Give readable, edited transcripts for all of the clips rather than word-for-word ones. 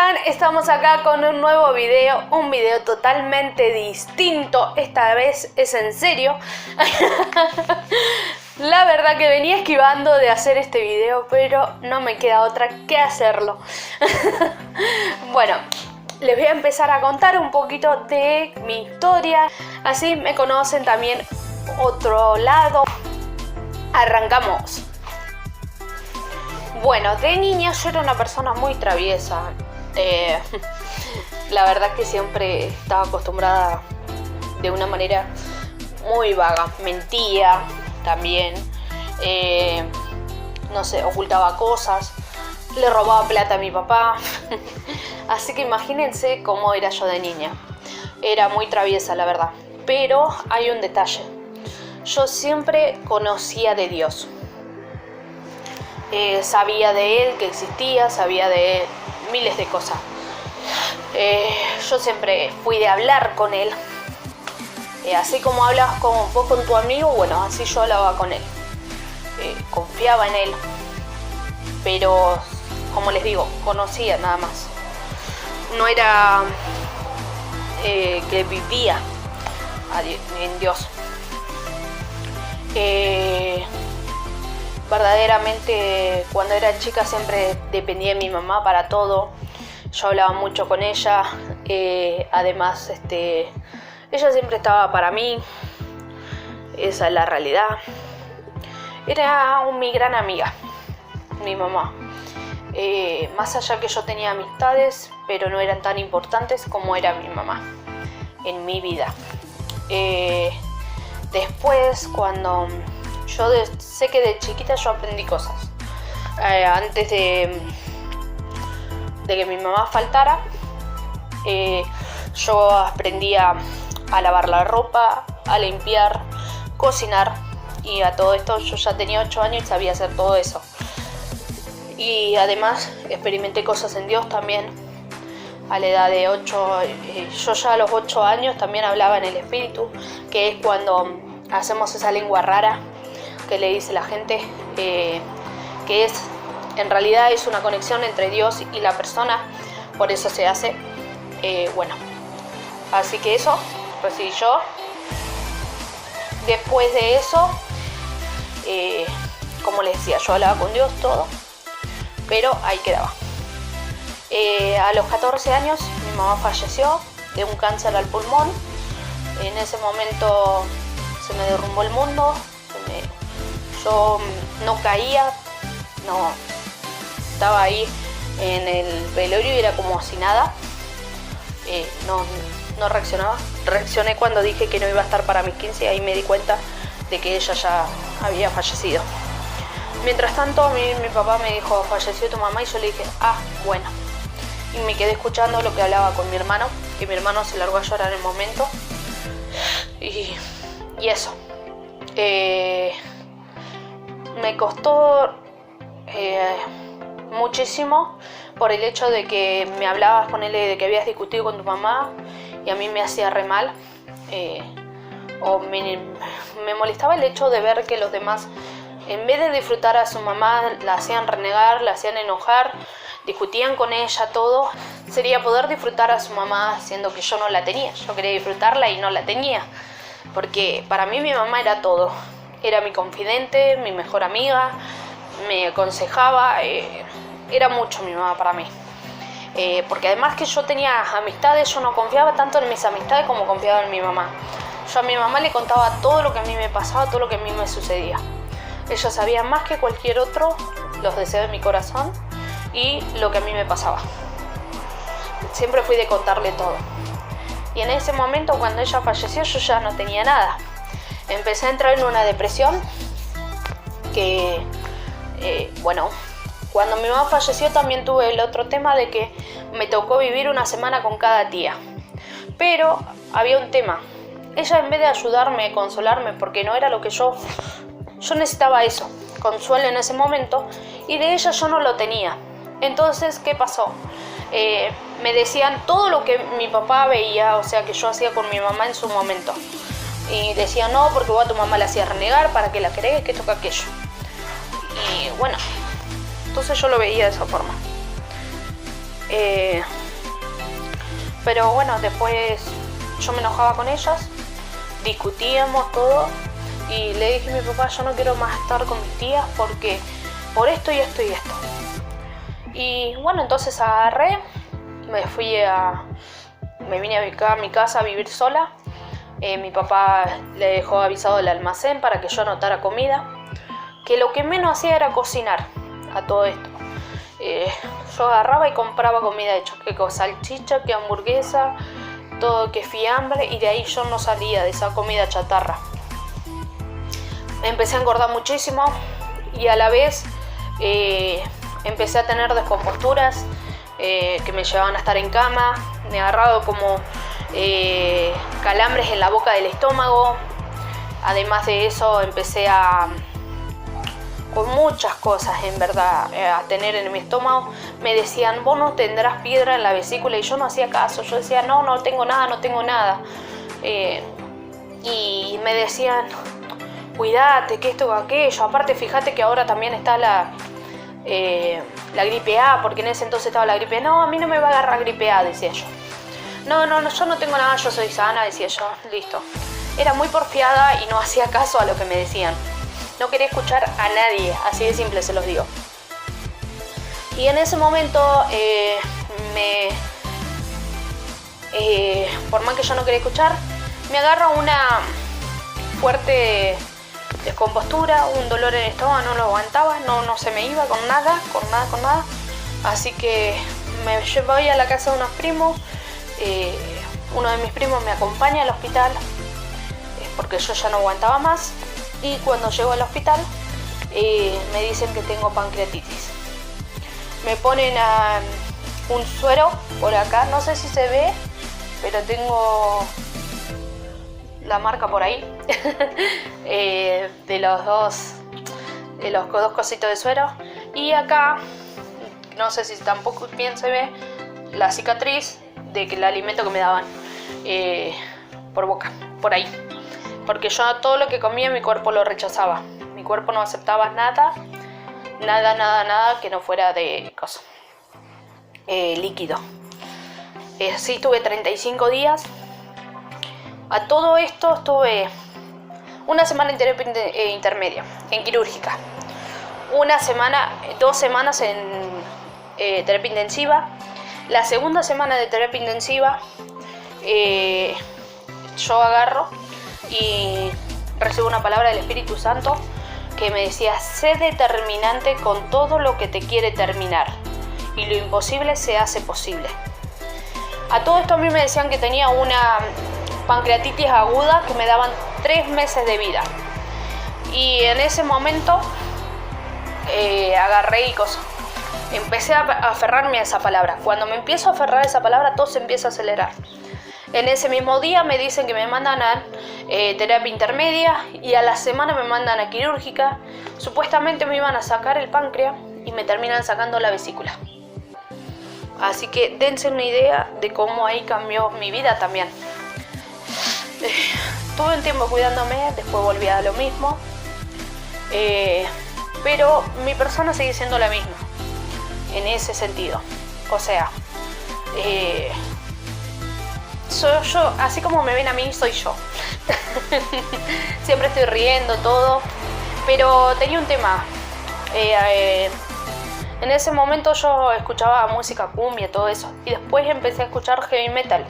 están? Estamos acá con un nuevo video, un video totalmente distinto. Esta vez es en serio. La verdad que venía esquivando de hacer este video, pero no me queda otra que hacerlo. Bueno, les voy a empezar a contar un poquito de mi historia, así me conocen también otro lado. Arrancamos. Bueno, de niña yo era una persona muy traviesa. La verdad que siempre estaba acostumbrada de una manera muy vaga. Mentía también. No sé, ocultaba cosas. Le robaba plata a mi papá. Así que imagínense cómo era yo de niña. Era muy traviesa, la verdad. Pero hay un detalle. Yo siempre conocía de Dios. Sabía de Él que existía, sabía de Él miles de cosas. Yo siempre fui de hablar con Él. Así como hablas con vos con tu amigo, bueno, así yo hablaba con Él. Confiaba en Él. Pero, como les digo, conocía nada más. No era que vivía en Dios. Verdaderamente cuando era chica siempre dependía de mi mamá para todo. Yo hablaba mucho con ella. Además ella siempre estaba para mí. Esa es la realidad. Era mi gran amiga, mi mamá. Más allá que yo tenía amistades, pero no eran tan importantes como era mi mamá en mi vida. Después, cuando yo sé que de chiquita yo aprendí cosas. Antes de que mi mamá faltara, yo aprendí a lavar la ropa, a limpiar, cocinar. Y a todo esto yo ya tenía 8 años y sabía hacer todo eso. Y además experimenté cosas en Dios también. A la edad de 8, yo ya a los 8 años también hablaba en el Espíritu, que es cuando hacemos esa lengua rara que le dice la gente, que es, en realidad es una conexión entre Dios y la persona, por eso se hace. Bueno, así que eso recibí yo. Después de eso, como les decía, yo hablaba con Dios todo, pero ahí quedaba. A los 14 años mi mamá falleció de un cáncer al pulmón. En ese momento se me derrumbó el mundo. Yo no caía, no estaba ahí en el velorio y era como si nada. No reaccionaba. Reaccioné cuando dije que no iba a estar para mis 15 y ahí me di cuenta de que ella ya había fallecido. Mientras tanto mi papá me dijo, falleció tu mamá, y yo le dije, bueno. Y me quedé escuchando lo que hablaba con mi hermano, que mi hermano se largó a llorar en el momento. Y eso. Me costó muchísimo por el hecho de que me hablabas con él de que habías discutido con tu mamá y a mí me hacía re mal. O me molestaba el hecho de ver que los demás, en vez de disfrutar a su mamá, la hacían renegar, la hacían enojar, discutían con ella, todo. Sería poder disfrutar a su mamá siendo que yo no la tenía. Yo quería disfrutarla y no la tenía, porque para mí mi mamá era todo. Era mi confidente, mi mejor amiga, me aconsejaba, era mucho mi mamá para mí. Porque además que yo tenía amistades, yo no confiaba tanto en mis amistades como confiaba en mi mamá. Yo a mi mamá le contaba todo lo que a mí me pasaba, todo lo que a mí me sucedía. Ella sabía más que cualquier otro los deseos de mi corazón y lo que a mí me pasaba. Siempre fui de contarle todo. Y en ese momento, cuando ella falleció, yo ya no tenía nada. Empecé a entrar en una depresión que, cuando mi mamá falleció también tuve el otro tema de que me tocó vivir una semana con cada tía. Pero había un tema. Ella, en vez de ayudarme, consolarme, porque no era lo que yo necesitaba eso, consuelo en ese momento, y de ella yo no lo tenía. Entonces, ¿qué pasó? Me decían todo lo que mi papá veía, o sea, que yo hacía con mi mamá en su momento. Y decían, no, porque vos a tu mamá la hacías renegar, para que la querés, que esto, que aquello. Y bueno, entonces yo lo veía de esa forma. Pero bueno, después yo me enojaba con ellas, discutíamos todo y le dije a mi papá, yo no quiero más estar con mis tías porque por esto y esto y esto. Y bueno, entonces agarré, me vine acá a mi casa a vivir sola. Mi papá le dejó avisado el almacén para que yo anotara comida, que lo que menos hacía era cocinar a todo esto. Yo agarraba y compraba comida hecha, que con salchicha, que hamburguesa, todo, que fiambre, y de ahí yo no salía de esa comida chatarra. Empecé a engordar muchísimo y a la vez empecé a tener descomposturas que me llevaban a estar en cama. Me agarrado como calambres en la boca del estómago. Además de eso empecé con muchas cosas en verdad a tener en mi estómago. Me decían, vos no tendrás piedra en la vesícula, y yo no hacía caso. Yo decía, no tengo nada. Y me decían, cuídate, que esto o aquello. Aparte, fíjate que ahora también está la gripe A, porque en ese entonces estaba la gripe A. No, a mí no me va a agarrar gripe A, decía yo. No, yo no tengo nada, yo soy sana, decía yo. Listo. Era muy porfiada y no hacía caso a lo que me decían. No quería escuchar a nadie, así de simple se los digo. Y en ese momento, por más que yo no quería escuchar, me agarra una fuerte descompostura, un dolor en el estómago, no lo aguantaba, no se me iba con nada. Así que me voy a la casa de unos primos. Uno de mis primos me acompaña al hospital porque yo ya no aguantaba más. Y cuando llego al hospital me dicen que tengo pancreatitis. Me ponen un suero por acá, no sé si se ve, pero tengo la marca por ahí de los dos cositos de suero. Y acá, no sé si tampoco bien se ve, la cicatriz del alimento que me daban por boca, por ahí. Porque yo todo lo que comía mi cuerpo lo rechazaba. Mi cuerpo no aceptaba nada que no fuera de líquido. Así estuve 35 días. A todo esto estuve una semana en terapia intermedia, en quirúrgica. 2 semanas en terapia intensiva. La segunda semana de terapia intensiva yo agarro y recibo una palabra del Espíritu Santo que me decía: sé determinante con todo lo que te quiere terminar, y lo imposible se hace posible. A todo esto a mí me decían que tenía una pancreatitis aguda que me daban 3 meses de vida. Y en ese momento agarré y empecé a aferrarme a esa palabra. Cuando me empiezo a aferrar a esa palabra, todo se empieza a acelerar. En ese mismo día me dicen que me mandan a terapia intermedia, y a la semana me mandan a quirúrgica. Supuestamente me iban a sacar el páncreas y me terminan sacando la vesícula. Así que dense una idea de cómo ahí cambió mi vida también. Tuve un tiempo cuidándome, después volví a lo mismo. Pero mi persona sigue siendo la misma en ese sentido. O sea, soy yo, así como me ven a mí, soy yo. Siempre estoy riendo, todo. Pero tenía un tema. En ese momento yo escuchaba música cumbia, todo eso. Y después empecé a escuchar heavy metal.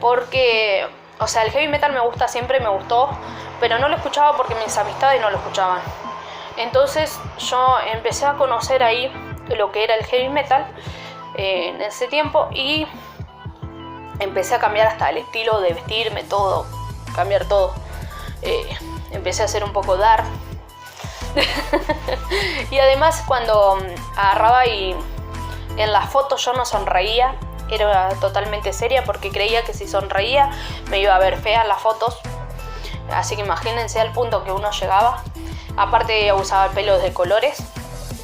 Porque, o sea, el heavy metal me gusta, siempre me gustó. Pero no lo escuchaba porque mis amistades no lo escuchaban. Entonces yo empecé a conocer ahí lo que era el heavy metal en ese tiempo. Y empecé a cambiar hasta el estilo de vestirme, todo, cambiar todo. Empecé a hacer un poco dark. Y además cuando agarraba y en las fotos yo no sonreía, era totalmente seria porque creía que si sonreía me iba a ver fea en las fotos. Así que imagínense al punto que uno llegaba. Aparte usaba el pelo de colores.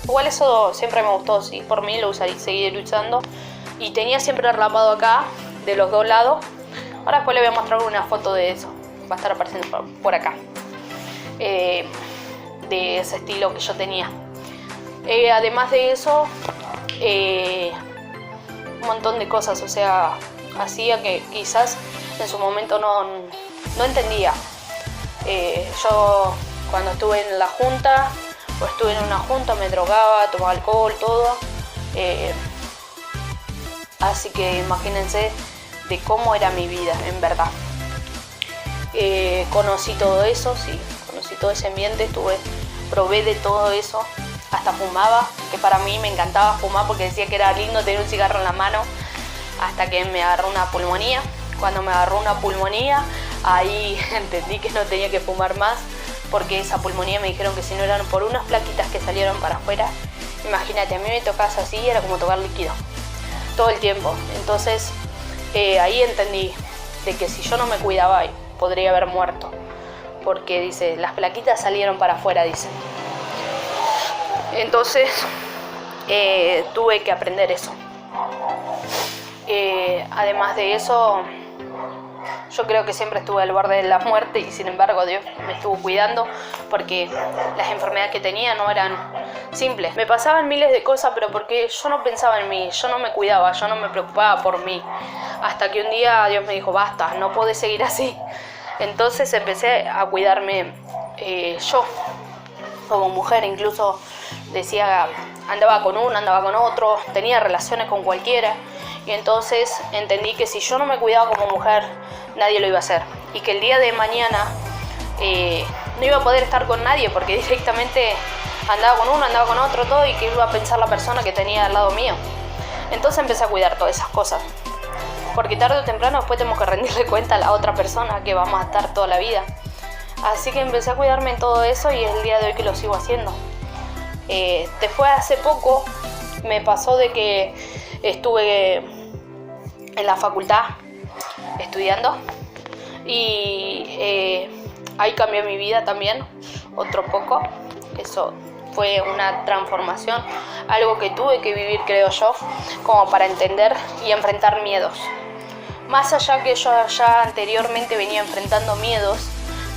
Igual eso siempre me gustó, sí, por mí lo usaría, seguir usando. Y tenía siempre rapado acá, de los dos lados. Ahora después le voy a mostrar una foto de eso. Va a estar apareciendo por acá. De ese estilo que yo tenía. Además de eso, un montón de cosas. O sea, hacía que quizás en su momento no entendía. Yo cuando estuve en la junta, o estuve en una junta, me drogaba, tomaba alcohol, todo. Así que imagínense de cómo era mi vida, en verdad. Conocí todo eso, sí, conocí todo ese ambiente, probé de todo eso, hasta fumaba, que para mí me encantaba fumar porque decía que era lindo tener un cigarro en la mano, hasta que me agarró una pulmonía. Cuando me agarró una pulmonía, ahí entendí que no tenía que fumar más, porque esa pulmonía me dijeron que si no eran por unas plaquitas que salieron para afuera, imagínate, a mí me tocas así, era como tocar líquido, todo el tiempo. Entonces ahí entendí de que si yo no me cuidaba podría haber muerto, porque dice, las plaquitas salieron para afuera, dice. Entonces tuve que aprender eso. Además de eso, yo creo que siempre estuve al borde de la muerte y sin embargo Dios me estuvo cuidando, porque las enfermedades que tenía no eran simples. Me pasaban miles de cosas, pero porque yo no pensaba en mí, yo no me cuidaba, yo no me preocupaba por mí. Hasta que un día Dios me dijo, basta, no podés seguir así. Entonces empecé a cuidarme yo, como mujer. Incluso decía, andaba con uno, andaba con otro, tenía relaciones con cualquiera. Y entonces entendí que si yo no me cuidaba como mujer, nadie lo iba a hacer. Y que el día de mañana no iba a poder estar con nadie, porque directamente andaba con uno, andaba con otro, todo, y que iba a pensar la persona que tenía al lado mío. Entonces empecé a cuidar todas esas cosas, porque tarde o temprano después tenemos que rendirle cuenta a la otra persona que vamos a estar toda la vida. Así que empecé a cuidarme en todo eso y es el día de hoy que lo sigo haciendo. Después, hace poco, me pasó de que estuve en la facultad estudiando y ahí cambió mi vida también, otro poco. Eso fue una transformación, algo que tuve que vivir, creo yo, como para entender y enfrentar miedos. Más allá que yo ya anteriormente venía enfrentando miedos,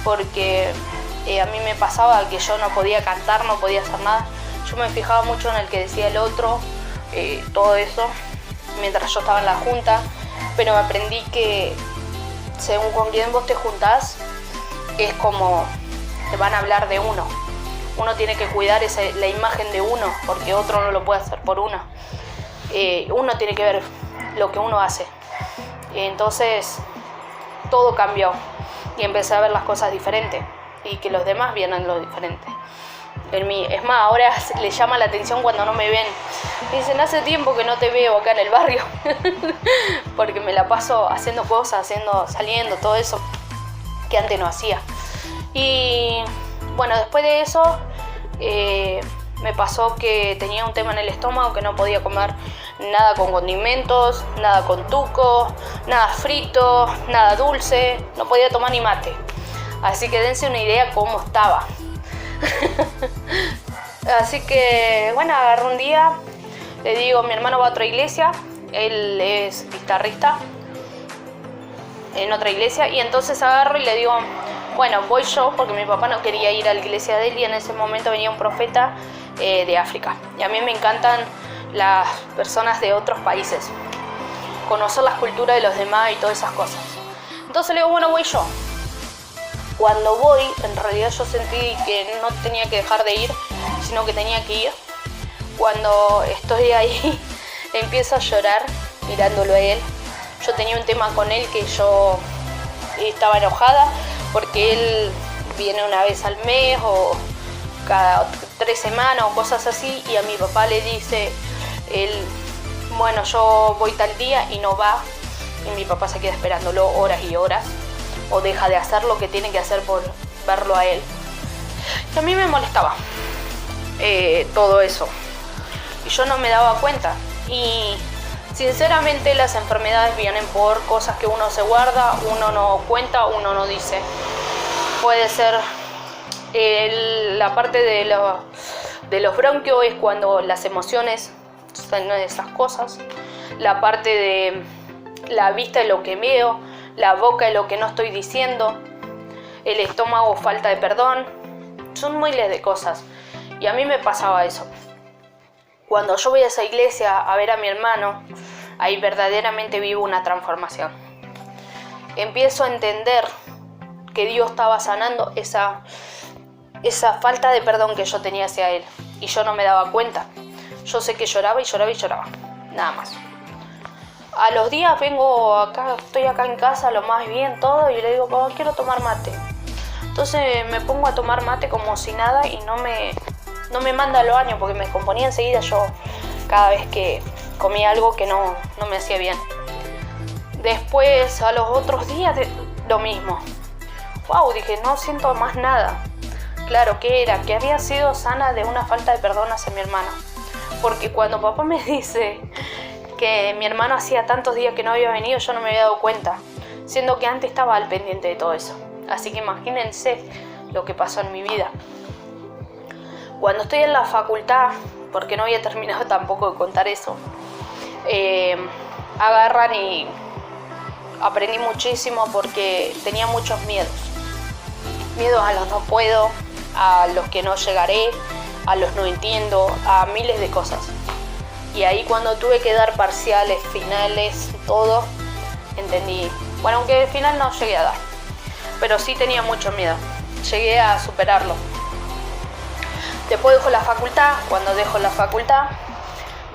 porque a mí me pasaba que yo no podía cantar, no podía hacer nada. Yo me fijaba mucho en el que decía el otro, todo eso, mientras yo estaba en la junta, pero me aprendí que según con quién vos te juntás, es como te van a hablar de uno. Uno tiene que cuidar la imagen de uno, porque otro no lo puede hacer por uno. Uno tiene que ver lo que uno hace. Entonces todo cambió y empecé a ver las cosas diferentes y que los demás vieran lo diferente en mí. Es más, ahora les llama la atención cuando no me ven. Me dicen, hace tiempo que no te veo acá en el barrio porque me la paso haciendo cosas, saliendo, todo eso que antes no hacía. Y bueno, después de eso me pasó que tenía un tema en el estómago, que no podía comer nada con condimentos, nada con tuco, nada frito, nada dulce, no podía tomar ni mate. Así que dense una idea cómo estaba. Así que bueno, agarré un día, le digo, mi hermano va a otra iglesia, él es guitarrista en otra iglesia, y entonces agarro y le digo, bueno, voy yo, porque mi papá no quería ir a la iglesia de él y en ese momento venía un profeta de África. Y a mí me encantan las personas de otros países, conocer las culturas de los demás y todas esas cosas. Entonces le digo, bueno, voy yo. Cuando voy, en realidad yo sentí que no tenía que dejar de ir, sino que tenía que ir. Cuando estoy ahí, empiezo a llorar mirándolo a él. Yo tenía un tema con él, que yo estaba enojada porque él viene una vez al mes o cada 3 semanas o cosas así, y a mi papá le dice él, bueno, yo voy tal día, y no va, y mi papá se queda esperándolo horas y horas, o deja de hacer lo que tiene que hacer por verlo a él. Y a mí me molestaba todo eso, y yo no me daba cuenta. Y sinceramente las enfermedades vienen por cosas que uno se guarda, uno no cuenta, uno no dice. Puede ser la parte de los bronquios, es cuando las emociones son esas cosas. La parte de la vista es lo que veo, la boca es lo que no estoy diciendo, el estómago, falta de perdón. Son miles de cosas. Y a mí me pasaba eso. Cuando yo voy a esa iglesia a ver a mi hermano, ahí verdaderamente vivo una transformación. Empiezo a entender que Dios estaba sanando esa falta de perdón que yo tenía hacia Él. Y yo no me daba cuenta. Yo sé que lloraba y lloraba y lloraba. Nada más. A los días estoy acá en casa, lo más bien todo, y le digo, papá, quiero tomar mate. Entonces me pongo a tomar mate como si nada y no me manda al baño porque me descomponía enseguida yo cada vez que comía algo que no me hacía bien. Después, a los otros días, lo mismo. Wow, dije, no siento más nada. Claro, ¿qué era? Que había sido sana de una falta de perdón hacia mi hermano. Porque cuando papá me dice que mi hermano hacía tantos días que no había venido, yo no me había dado cuenta, siendo que antes estaba al pendiente de todo eso. Así que imagínense lo que pasó en mi vida. Cuando estoy en la facultad, porque no había terminado tampoco de contar eso, agarran y aprendí muchísimo porque tenía muchos miedos. Miedos a los no puedo, a los que no llegaré, a los no entiendo, a miles de cosas. Y ahí cuando tuve que dar parciales, finales, todo, entendí. Bueno, aunque al final no llegué a dar, pero sí tenía mucho miedo. Llegué a superarlo. Después dejo la facultad. Cuando dejo la facultad,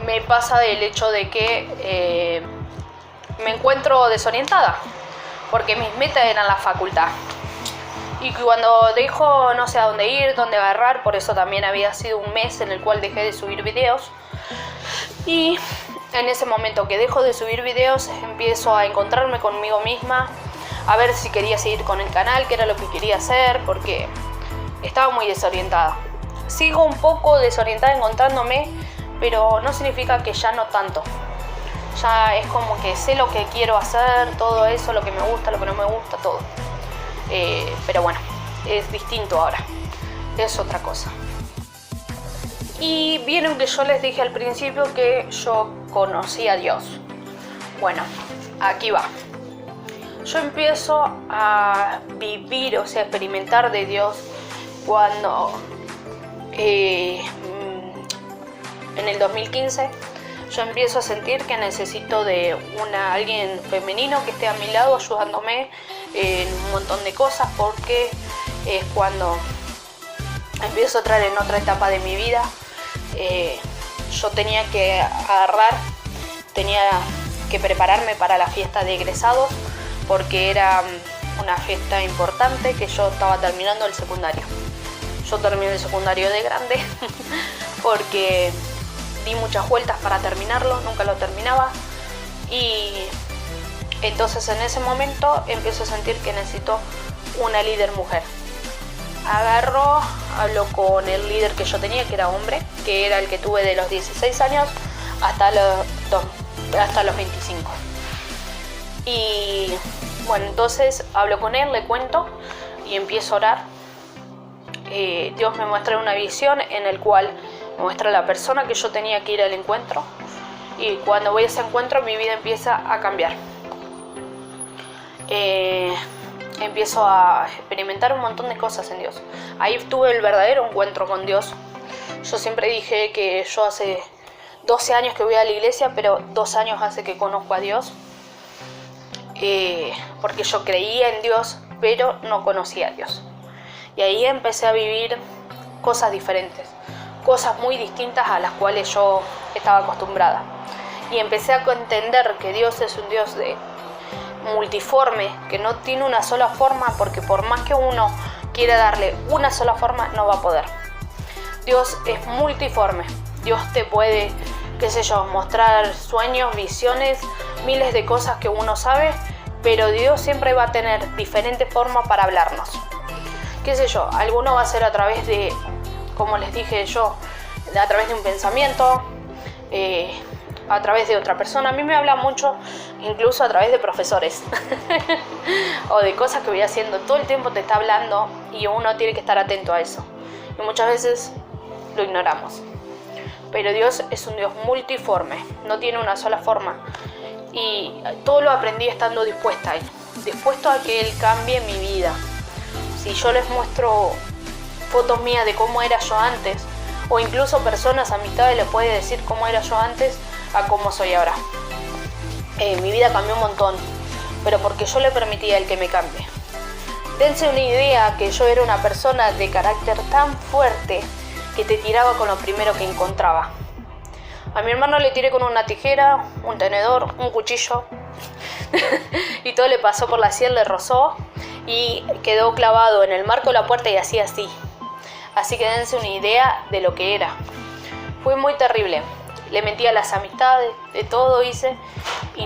me pasa el hecho de que me encuentro desorientada, porque mis metas eran la facultad. Y cuando dejo, no sé a dónde ir, dónde agarrar, por eso también había sido un mes en el cual dejé de subir videos. Y en ese momento que dejo de subir videos, empiezo a encontrarme conmigo misma, a ver si quería seguir con el canal, qué era lo que quería hacer, porque estaba muy desorientada. Sigo un poco desorientada encontrándome, pero no significa que ya no tanto. Ya es como que sé lo que quiero hacer, todo eso, lo que me gusta, lo que no me gusta, todo. Pero bueno, es distinto ahora, es otra cosa. Y vieron que yo les dije al principio que yo conocí a Dios. Bueno, aquí va. Yo empiezo a vivir, o sea, a experimentar de Dios cuando en el 2015 yo empiezo a sentir que necesito de alguien femenino que esté a mi lado ayudándome en un montón de cosas, porque es cuando empiezo a entrar en otra etapa de mi vida. Yo tenía que tenía que prepararme para la fiesta de egresados, porque era una fiesta importante, que yo estaba terminando el secundario. Yo terminé el secundario de grande porque di muchas vueltas para terminarlo, nunca lo terminaba. Y entonces en ese momento empiezo a sentir que necesito una líder mujer. Hablo con el líder que yo tenía, que era hombre, que era el que tuve de los 16 años hasta los 25. Y bueno, entonces hablo con él, le cuento y empiezo a orar. Dios me muestra una visión en el cual me muestra la persona que yo tenía que ir al encuentro, y cuando voy a ese encuentro mi vida empieza a cambiar. Empiezo a experimentar un montón de cosas en Dios. Ahí tuve el verdadero encuentro con Dios. Yo siempre dije que yo hace 12 años que voy a la iglesia, pero 2 años hace que conozco a Dios, porque yo creía en Dios, pero no conocía a Dios. Y ahí empecé a vivir cosas diferentes, cosas muy distintas a las cuales yo estaba acostumbrada. Y empecé a entender que Dios es un Dios multiforme, que no tiene una sola forma, porque por más que uno quiera darle una sola forma, no va a poder. Dios es multiforme. Dios te puede, mostrar sueños, visiones, miles de cosas que uno sabe, pero Dios siempre va a tener diferentes formas para hablarnos. Alguno va a ser a través de, como les dije yo, a través de un pensamiento, a través de otra persona. A mí me habla mucho, incluso a través de profesores o de cosas que voy haciendo. Todo el tiempo te está hablando y uno tiene que estar atento a eso. Y muchas veces lo ignoramos. Pero Dios es un Dios multiforme, no tiene una sola forma. Y todo lo aprendí estando dispuesta a Él, dispuesto a que Él cambie mi vida. Si yo les muestro fotos mías de cómo era yo antes, o incluso personas, amistades, les puede decir cómo era yo antes a cómo soy ahora. mi vida cambió un montón, pero porque yo le permití a él que me cambie. Dense una idea que yo era una persona de carácter tan fuerte que te tiraba con lo primero que encontraba. A mi hermano le tiré con una tijera, un tenedor, un cuchillo y todo le pasó por la sien, le rozó y quedó clavado en el marco de la puerta y hacía así. Así que dense una idea de lo que era. Fue muy terrible. Le mentí a las amistades, de todo hice y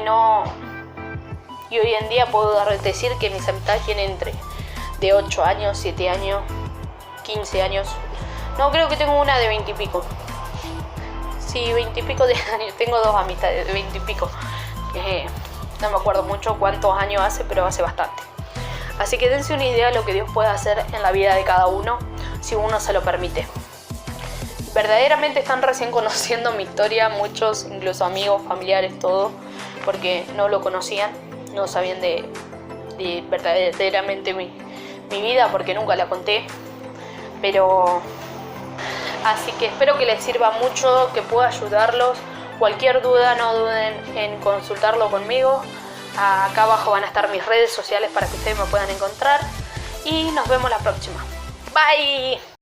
hoy en día puedo decir que mis amistades tienen entre de 8 años, 7 años, 15 años. No, creo que tengo una de 20 y pico. Sí, 20 y pico de años. Tengo 2 amistades de 20 y pico. No me acuerdo mucho cuántos años hace, pero hace bastante. Así que dense una idea de lo que Dios puede hacer en la vida de cada uno si uno se lo permite. Verdaderamente están recién conociendo mi historia, muchos, incluso amigos, familiares, todo, porque no lo conocían, no sabían de verdaderamente mi vida, porque nunca la conté. Pero así que espero que les sirva mucho, que pueda ayudarlos. Cualquier duda, no duden en consultarlo conmigo. Acá abajo van a estar mis redes sociales para que ustedes me puedan encontrar. Y nos vemos la próxima. Bye.